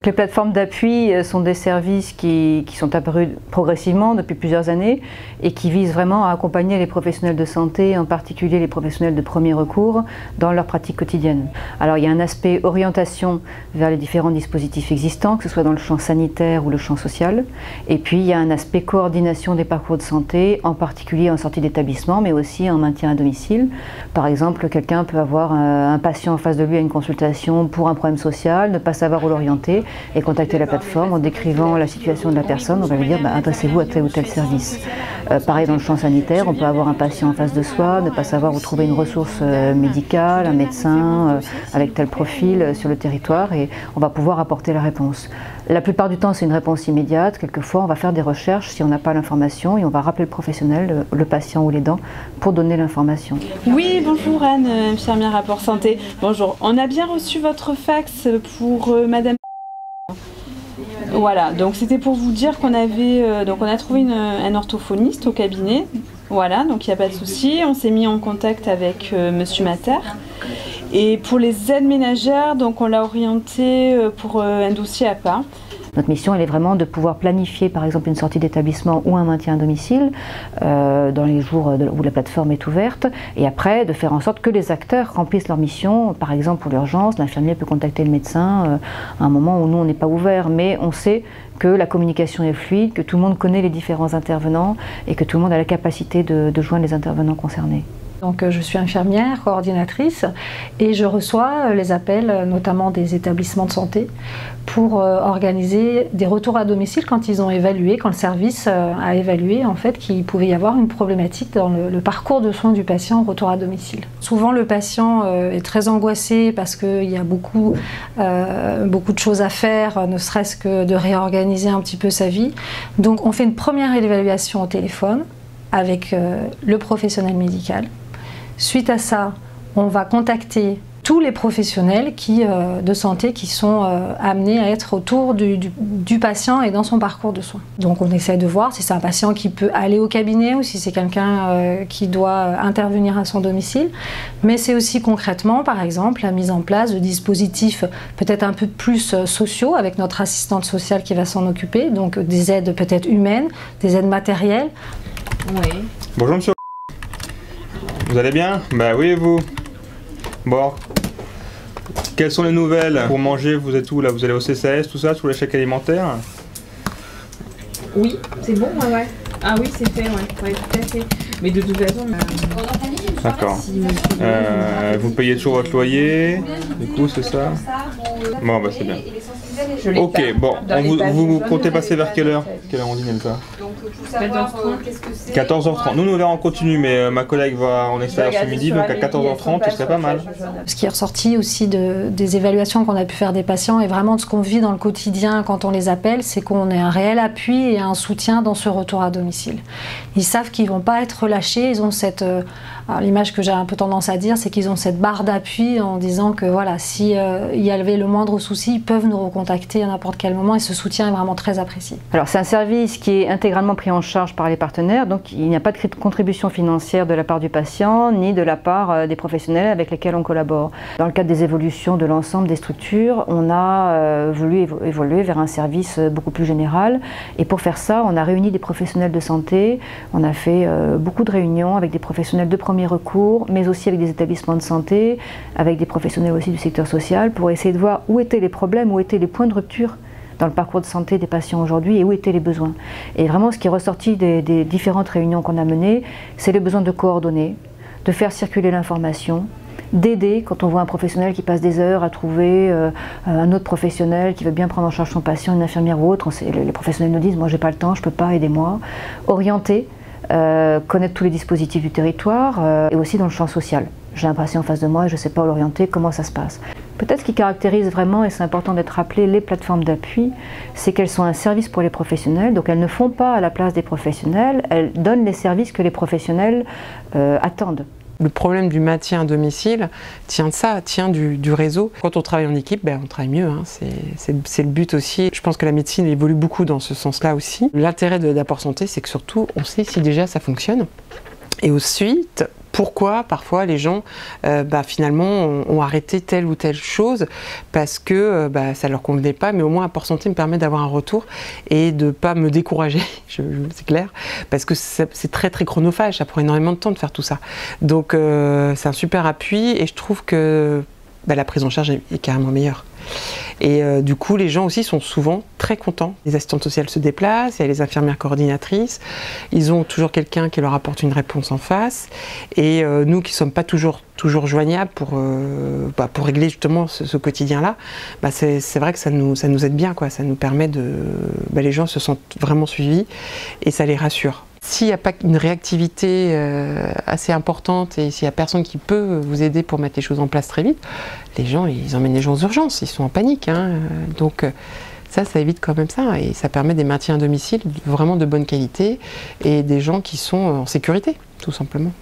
Les plateformes d'appui sont des services qui sont apparus progressivement depuis plusieurs années et qui visent vraiment à accompagner les professionnels de santé, en particulier les professionnels de premier recours, dans leur pratique quotidienne. Alors il y a un aspect orientation vers les différents dispositifs existants, que ce soit dans le champ sanitaire ou le champ social. Et puis il y a un aspect coordination des parcours de santé, en particulier en sortie d'établissement, mais aussi en maintien à domicile. Par exemple, quelqu'un peut avoir un patient en face de lui à une consultation pour un problème social, ne pas savoir où l'orienter, et contacter la plateforme en décrivant la situation de la personne. On va lui dire adressez-vous à tel ou tel service. Pareil dans le champ sanitaire, on peut avoir un patient en face de soi, ne pas savoir où trouver une ressource médicale, un médecin avec tel profil sur le territoire, et on va pouvoir apporter la réponse. La plupart du temps c'est une réponse immédiate, quelquefois on va faire des recherches si on n'a pas l'information et on va rappeler le professionnel, le patient ou l'aidant pour donner l'information. Oui, bonjour Anne, infirmière rapport santé. Bonjour, on a bien reçu votre fax pour madame. Voilà, donc c'était pour vous dire qu'on avait, donc on a trouvé un orthophoniste au cabinet, voilà, donc il n'y a pas de souci. On s'est mis en contact avec monsieur Mater. Et pour les aides ménagères, donc on l'a orienté pour un dossier à part. Notre mission, elle est vraiment de pouvoir planifier par exemple une sortie d'établissement ou un maintien à domicile dans les jours où la plateforme est ouverte, et après de faire en sorte que les acteurs remplissent leur mission. Par exemple pour l'urgence, l'infirmier peut contacter le médecin à un moment où nous on n'est pas ouvert, mais on sait que la communication est fluide, que tout le monde connaît les différents intervenants et que tout le monde a la capacité de joindre les intervenants concernés. Donc je suis infirmière, coordinatrice, et je reçois les appels notamment des établissements de santé pour organiser des retours à domicile quand ils ont évalué, quand le service a évalué en fait qu'il pouvait y avoir une problématique dans le parcours de soins du patient au retour à domicile. Souvent le patient est très angoissé parce qu'il y a beaucoup de choses à faire, ne serait-ce que de réorganiser un petit peu sa vie. Donc on fait une première évaluation au téléphone avec le professionnel médical. Suite à ça, on va contacter tous les professionnels de santé qui sont amenés à être autour du patient et dans son parcours de soins. Donc on essaie de voir si c'est un patient qui peut aller au cabinet ou si c'est quelqu'un qui doit intervenir à son domicile. Mais c'est aussi concrètement, par exemple, la mise en place de dispositifs peut-être un peu plus sociaux avec notre assistante sociale qui va s'en occuper. Donc des aides peut-être humaines, des aides matérielles. Oui. Bonjour monsieur. Vous allez bien? Bah oui, et vous? Bon. Quelles sont les nouvelles? Pour manger, vous êtes où là? Vous allez au CCAS, tout ça, sous les chèques alimentaires? Oui, c'est bon, ouais. Ah oui, c'est fait, ouais, tout à fait. Mais de toute façon... D'accord. Vous payez toujours votre loyer, du coup, c'est ça? Bon, bah c'est bien. Ok, bon, vous comptez passer vers quelle heure? Quelle heure on dîne ça? 14h30. Nous verrons en continu, mais ma collègue va en extérieur ce midi, donc à 14h30, ce serait pas mal. Ce qui est ressorti aussi des évaluations qu'on a pu faire des patients et vraiment de ce qu'on vit dans le quotidien quand on les appelle, c'est qu'on ait un réel appui et un soutien dans ce retour à domicile. Ils savent qu'ils ne vont pas être relâchés, ils ont cette... l'image que j'ai un peu tendance à dire, c'est qu'ils ont cette barre d'appui en disant que voilà, si il y avait le moindre souci, ils peuvent nous recontacter à n'importe quel moment et ce soutien est vraiment très apprécié. Alors c'est un service qui est intégralement pris en charge par les partenaires, donc il n'y a pas de contribution financière de la part du patient ni de la part des professionnels avec lesquels on collabore. Dans le cadre des évolutions de l'ensemble des structures, on a voulu évoluer vers un service beaucoup plus général, et pour faire ça, on a réuni des professionnels de santé, on a fait beaucoup de réunions avec des professionnels de premier recours, mais aussi avec des établissements de santé, avec des professionnels aussi du secteur social, pour essayer de voir où étaient les problèmes, où étaient les points de rupture dans le parcours de santé des patients aujourd'hui et où étaient les besoins. Et vraiment ce qui est ressorti des différentes réunions qu'on a menées, c'est le besoin de coordonner, de faire circuler l'information, d'aider quand on voit un professionnel qui passe des heures à trouver un autre professionnel qui veut bien prendre en charge son patient, une infirmière ou autre. Les professionnels nous disent « moi j'ai pas le temps, je peux pas, aidez-moi ». Orienter, connaître tous les dispositifs du territoire et aussi dans le champ social. J'ai un patient en face de moi et je ne sais pas où l'orienter, comment ça se passe. Peut-être ce qui caractérise vraiment, et c'est important d'être rappelé, les plateformes d'appui, c'est qu'elles sont un service pour les professionnels, donc elles ne font pas à la place des professionnels, elles donnent les services que les professionnels attendent. Le problème du maintien à domicile tient de ça, tient du réseau. Quand on travaille en équipe, ben, on travaille mieux, hein. C'est le but aussi. Je pense que la médecine évolue beaucoup dans ce sens-là aussi. L'intérêt d'Apport Santé, c'est que surtout, on sait si déjà ça fonctionne. Et ensuite, pourquoi parfois les gens finalement ont arrêté telle ou telle chose parce que ça leur convenait pas, mais au moins Apport Santé me permet d'avoir un retour et de pas me décourager, c'est clair, parce que c'est très très chronophage, ça prend énormément de temps de faire tout ça. Donc c'est un super appui et je trouve que la prise en charge est carrément meilleure. Et du coup, les gens aussi sont souvent très contents. Les assistantes sociales se déplacent, il y a les infirmières coordinatrices, ils ont toujours quelqu'un qui leur apporte une réponse en face. Et nous qui ne sommes pas toujours joignables pour régler justement ce quotidien-là, c'est vrai que ça nous aide bien, quoi. Ça nous permet de... les gens se sentent vraiment suivis et ça les rassure. S'il n'y a pas une réactivité assez importante et s'il n'y a personne qui peut vous aider pour mettre les choses en place très vite, les gens, ils emmènent les gens aux urgences, ils sont en panique, hein. Donc ça évite quand même ça et ça permet des maintiens à domicile vraiment de bonne qualité et des gens qui sont en sécurité, tout simplement.